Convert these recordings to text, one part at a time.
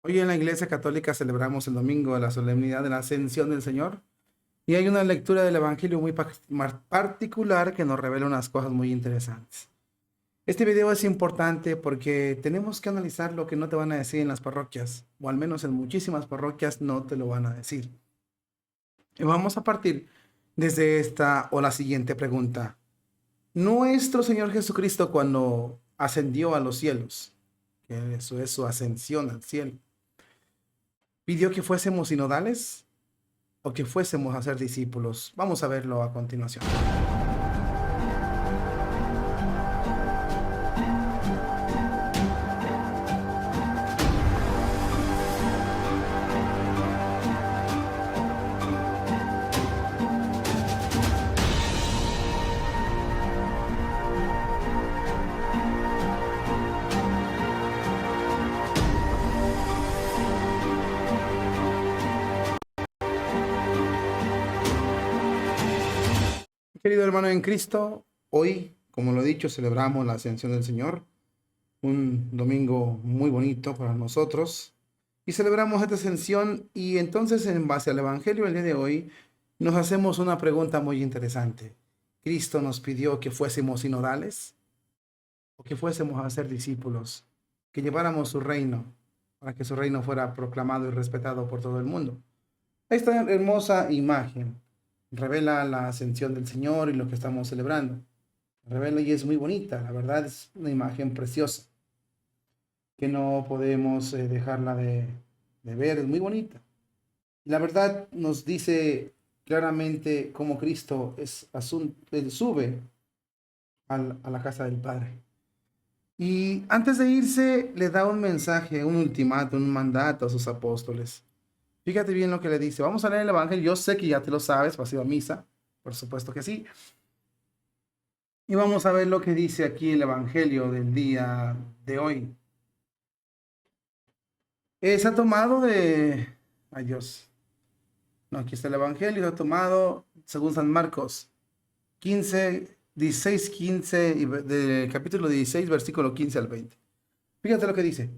Hoy en la Iglesia Católica celebramos el domingo de la solemnidad de la Ascensión del Señor y hay una lectura del Evangelio muy particular que nos revela unas cosas muy interesantes. Este video es importante porque tenemos que analizar lo que no te van a decir en las parroquias, o al menos en muchísimas parroquias no te lo van a decir. Y vamos a partir desde esta o la siguiente pregunta. Nuestro Señor Jesucristo, cuando ascendió a los cielos, que eso es su ascensión al cielo, ¿pidió que fuésemos sinodales o que fuésemos a ser discípulos? Vamos a verlo a continuación. Querido hermano en Cristo, hoy, como lo he dicho, celebramos la Ascensión del Señor, un domingo muy bonito para nosotros, y celebramos esta ascensión y entonces en base al Evangelio el día de hoy nos hacemos una pregunta muy interesante. ¿Cristo nos pidió que fuésemos sinodales o que fuésemos a ser discípulos, que lleváramos su reino, para que su reino fuera proclamado y respetado por todo el mundo? Esta hermosa imagen revela la ascensión del Señor y lo que estamos celebrando. Revela y es muy bonita, la verdad es una imagen preciosa, que no podemos dejarla de ver, es muy bonita. Y la verdad nos dice claramente cómo Cristo él sube a la casa del Padre. Y antes de irse le da un mensaje, un ultimátum, un mandato a sus apóstoles. Fíjate bien lo que le dice. Vamos a leer el Evangelio. Yo sé que ya te lo sabes, vas a ir a misa. Por supuesto que sí. Y vamos a ver lo que dice aquí el Evangelio del día de hoy. Se ha tomado de... Ay Dios. No, aquí está el Evangelio. Se ha tomado, según San Marcos, 16, 15, del capítulo 16, versículo 15 al 20. Fíjate lo que dice.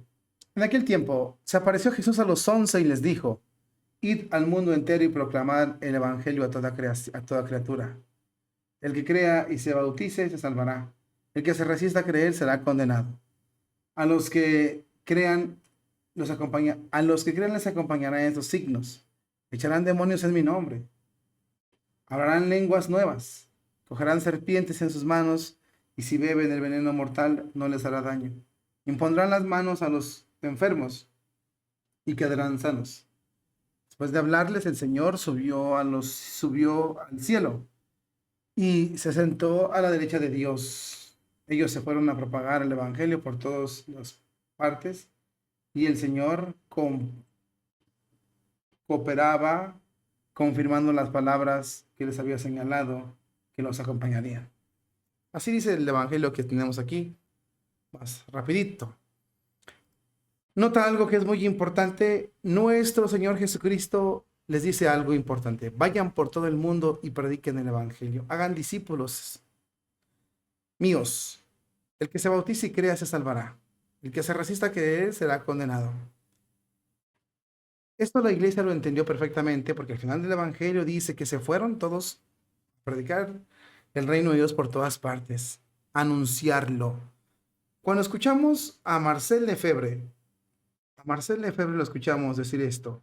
En aquel tiempo se apareció Jesús a los 11 y les dijo: Id al mundo entero y proclamad el Evangelio a toda criatura. El que crea y se bautice se salvará. El que se resista a creer será condenado. A los que crean les acompañarán estos signos. Echarán demonios en mi nombre. Hablarán lenguas nuevas. Cogerán serpientes en sus manos y si beben el veneno mortal no les hará daño. Impondrán las manos a los enfermos y quedarán sanos. Después de hablarles, el Señor subió al cielo y se sentó a la derecha de Dios. Ellos se fueron a propagar el Evangelio por todas las partes y el Señor cooperaba, confirmando las palabras que les había señalado que los acompañarían. Así dice el Evangelio que tenemos aquí, más rapidito. Nota algo que es muy importante. Nuestro Señor Jesucristo les dice algo importante. Vayan por todo el mundo y prediquen el Evangelio. Hagan discípulos míos. El que se bautice y crea se salvará. El que se resista a creer será condenado. Esto la iglesia lo entendió perfectamente porque al final del Evangelio dice que se fueron todos a predicar el reino de Dios por todas partes, a anunciarlo. Cuando escuchamos a Marcel Lefebvre lo escuchamos decir esto.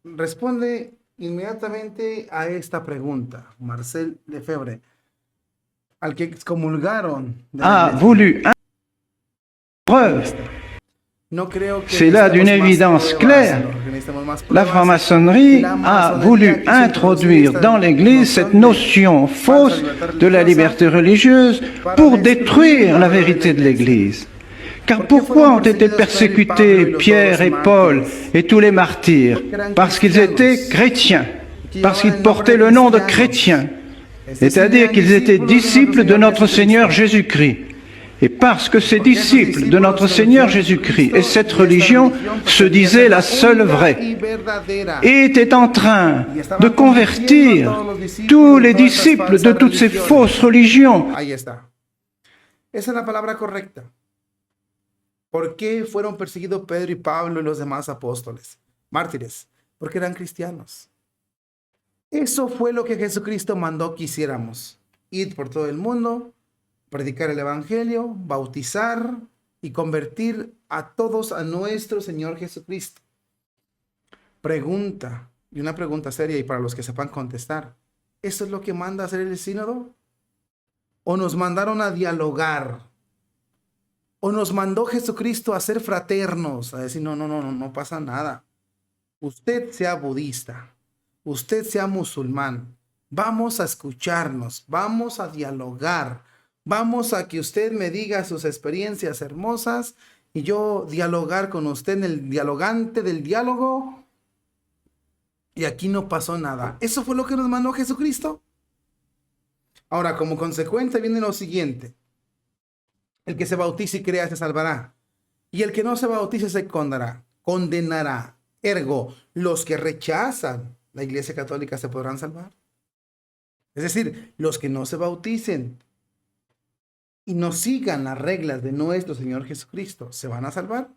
Responde inmediatamente a esta pregunta, Marcel Lefebvre, al que excomulgaron de la iglesia. Voulu preuve. No creo que C'est là d'une évidence claire. La franc-maçonnerie a voulu introduire dans l'Église cette notion fausse de la liberté religieuse pour détruire la vérité de l'Église. Car pourquoi ont été persécutés Pierre et Paul et tous les martyrs? Parce qu'ils étaient chrétiens, parce qu'ils portaient le nom de chrétiens, c'est-à-dire qu'ils étaient disciples de notre Seigneur Jésus-Christ. Et parce que ces disciples de notre Seigneur Jésus-Christ et cette religion se disaient la seule vraie, et étaient en train de convertir tous les disciples de toutes ces fausses religions. Ahí está. Esa es la palabra correcta. ¿Por qué fueron perseguidos Pedro y Pablo y los demás apóstoles, mártires? Porque eran cristianos. Eso fue lo que Jesucristo mandó que hiciéramos. Ir por todo el mundo, predicar el evangelio, bautizar y convertir a todos a nuestro Señor Jesucristo. Pregunta, y una pregunta seria y para los que sepan contestar. ¿Eso es lo que manda hacer el sínodo? ¿O nos mandaron a dialogar? ¿O nos mandó Jesucristo a ser fraternos? A decir, no pasa nada. Usted sea budista, usted sea musulmán, vamos a escucharnos, vamos a dialogar, vamos a que usted me diga sus experiencias hermosas y yo dialogar con usted en el dialogante del diálogo. Y aquí no pasó nada. ¿Eso fue lo que nos mandó Jesucristo? Ahora, como consecuencia viene lo siguiente. El que se bautice y crea se salvará. Y el que no se bautice se condenará. Ergo, los que rechazan la Iglesia Católica se podrán salvar. Es decir, los que no se bauticen y no sigan las reglas de nuestro Señor Jesucristo, ¿se van a salvar?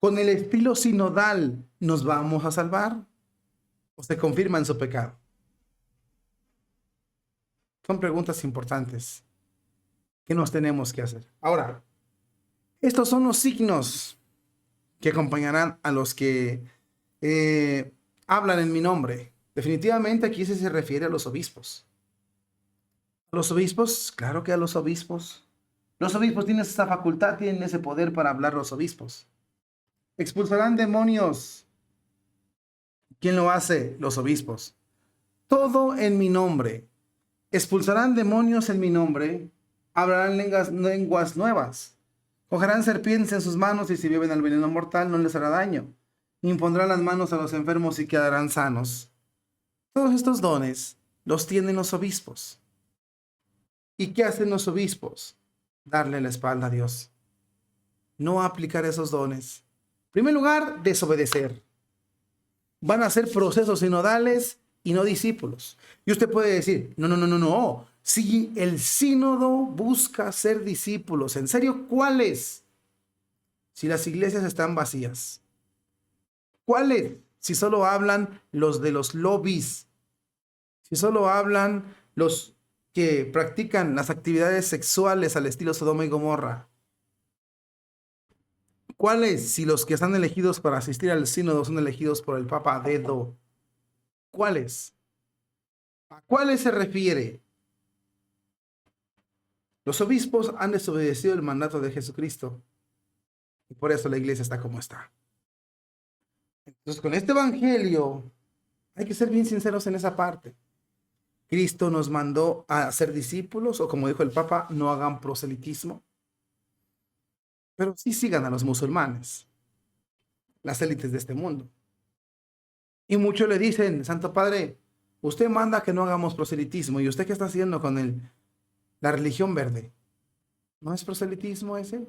¿Con el estilo sinodal nos vamos a salvar? ¿O se confirma en su pecado? Son preguntas importantes que nos tenemos que hacer. Ahora, estos son los signos que acompañarán a los que hablan en mi nombre. Definitivamente aquí se refiere a los obispos. ¿A los obispos? Claro que a los obispos. Los obispos tienen esa facultad, tienen ese poder para hablar los obispos. Expulsarán demonios. ¿Quién lo hace? Los obispos. Todo en mi nombre. Expulsarán demonios en mi nombre. Hablarán lenguas nuevas. Cogerán serpientes en sus manos y si beben el veneno mortal no les hará daño. Impondrán las manos a los enfermos y quedarán sanos. Todos estos dones los tienen los obispos. ¿Y qué hacen los obispos? Darle la espalda a Dios. No aplicar esos dones. En primer lugar, desobedecer. Van a ser procesos sinodales y no discípulos. Y usted puede decir, no. Si el sínodo busca ser discípulos, ¿en serio cuáles? Si las iglesias están vacías. ¿Cuáles? Si solo hablan los de los lobbies. Si solo hablan los que practican las actividades sexuales al estilo Sodoma y Gomorra. ¿Cuáles? Si los que están elegidos para asistir al sínodo son elegidos por el Papa a dedo. ¿Cuáles? ¿A cuáles se refiere? Los obispos han desobedecido el mandato de Jesucristo. Y por eso la iglesia está como está. Entonces, con este evangelio, hay que ser bien sinceros en esa parte. Cristo nos mandó a ser discípulos, o como dijo el Papa, no hagan proselitismo. Pero sí sigan a los musulmanes, las élites de este mundo. Y muchos le dicen, Santo Padre, usted manda que no hagamos proselitismo. ¿Y usted qué está haciendo con la religión verde? ¿No es proselitismo ese?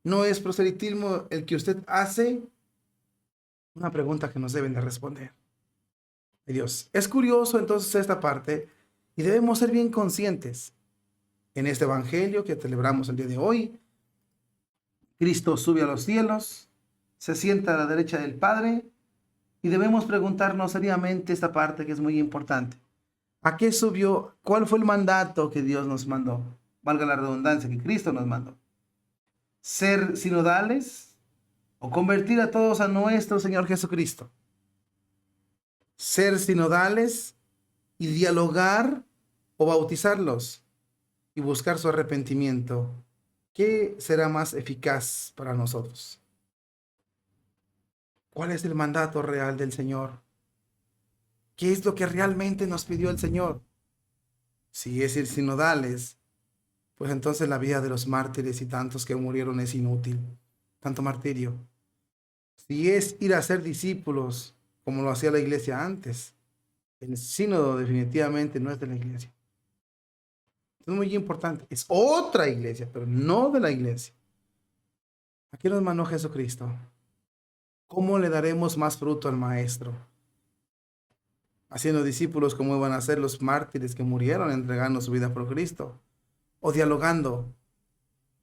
¿No es proselitismo el que usted hace? Una pregunta que nos deben de responder. Dios. Es curioso entonces esta parte y debemos ser bien conscientes. En este evangelio que celebramos el día de hoy, Cristo sube a los cielos, se sienta a la derecha del Padre y debemos preguntarnos seriamente esta parte que es muy importante. ¿A qué subió? ¿Cuál fue el mandato que Dios nos mandó? Valga la redundancia, que Cristo nos mandó. ¿Ser sinodales o convertir a todos a nuestro Señor Jesucristo? Ser sinodales y dialogar o bautizarlos y buscar su arrepentimiento. ¿Qué será más eficaz para nosotros? ¿Cuál es el mandato real del Señor? ¿Qué es lo que realmente nos pidió el Señor? Si es ir sinodales, pues entonces la vida de los mártires y tantos que murieron es inútil. Tanto martirio. Si es ir a ser discípulos, como lo hacía la iglesia antes, el sínodo definitivamente no es de la iglesia. Es muy importante. Es otra iglesia, pero no de la iglesia. Aquí nos mandó Jesucristo. ¿Cómo le daremos más fruto al Maestro? Haciendo discípulos como iban a ser los mártires que murieron entregando su vida por Cristo. O dialogando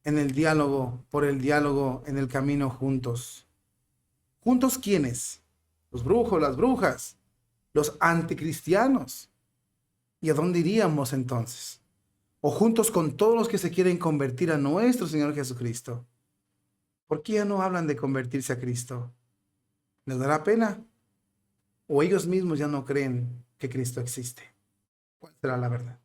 en el diálogo, por el diálogo en el camino juntos. ¿Juntos quiénes? Los brujos, las brujas, los anticristianos. ¿Y a dónde iríamos entonces? ¿O juntos con todos los que se quieren convertir a nuestro Señor Jesucristo? ¿Por qué ya no hablan de convertirse a Cristo? ¿Les dará pena? ¿O ellos mismos ya no creen que Cristo existe? ¿Cuál será la verdad?